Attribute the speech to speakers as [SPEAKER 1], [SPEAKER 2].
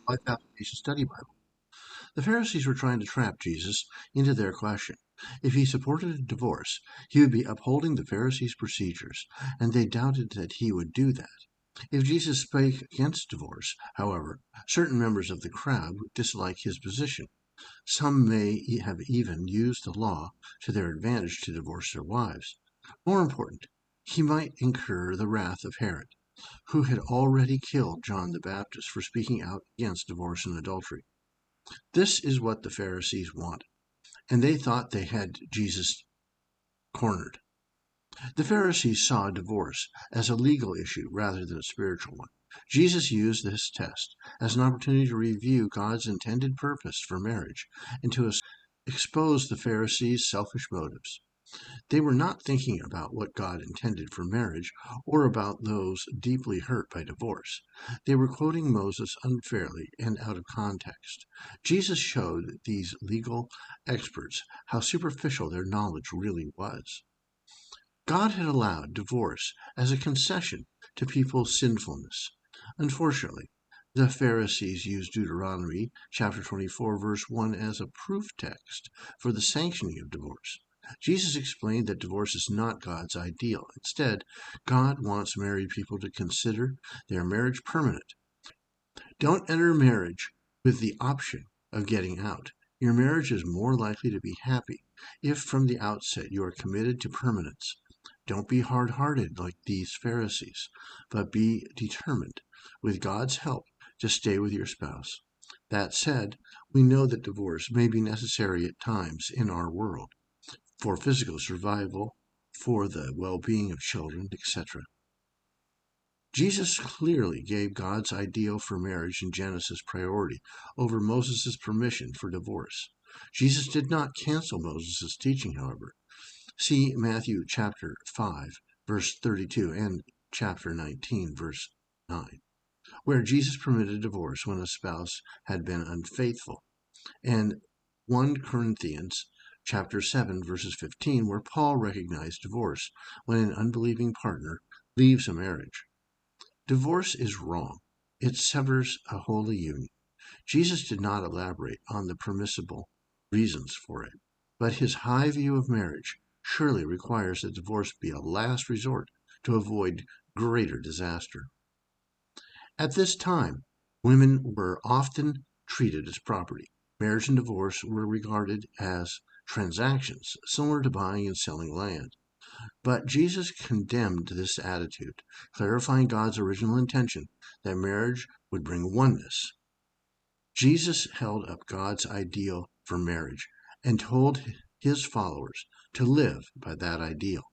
[SPEAKER 1] Life Application Study Bible. The Pharisees were trying to trap Jesus into their question. If he supported a divorce, he would be upholding the Pharisees' procedures, and they doubted that he would do that. If Jesus spake against divorce, however, certain members of the crowd would dislike his position. Some may have even used the law to their advantage to divorce their wives. More important, he might incur the wrath of Herod, who had already killed John the Baptist for speaking out against divorce and adultery. This is what the Pharisees wanted, and they thought they had Jesus cornered. The Pharisees saw divorce as a legal issue rather than a spiritual one. Jesus used this test as an opportunity to review God's intended purpose for marriage and to expose the Pharisees' selfish motives. They were not thinking about what God intended for marriage or about those deeply hurt by divorce. They were quoting Moses unfairly and out of context. Jesus showed these legal experts how superficial their knowledge really was. God had allowed divorce as a concession to people's sinfulness. Unfortunately, the Pharisees used Deuteronomy chapter 24 verse 1 as a proof text for the sanctioning of divorce. Jesus explained that divorce is not God's ideal. Instead, God wants married people to consider their marriage permanent. Don't enter marriage with the option of getting out. Your marriage is more likely to be happy if from the outset you are committed to permanence. Don't be hard-hearted like these Pharisees, but be determined, with God's help, to stay with your spouse. That said, we know that divorce may be necessary at times in our world, for physical survival, for the well-being of children, etc. Jesus clearly gave God's ideal for marriage in Genesis priority over Moses' permission for divorce. Jesus did not cancel Moses' teaching, however. See Matthew chapter 5, verse 32, and chapter 19, verse 9, where Jesus permitted divorce when a spouse had been unfaithful, and 1 Corinthians chapter 7, verses 15, where Paul recognized divorce when an unbelieving partner leaves a marriage. Divorce is wrong. It severs a holy union. Jesus did not elaborate on the permissible reasons for it, but his high view of marriage surely requires that divorce be a last resort to avoid greater disaster. At this time, women were often treated as property. Marriage and divorce were regarded as transactions, similar to buying and selling land. But Jesus condemned this attitude, clarifying God's original intention that marriage would bring oneness. Jesus held up God's ideal for marriage and told his followers to live by that ideal.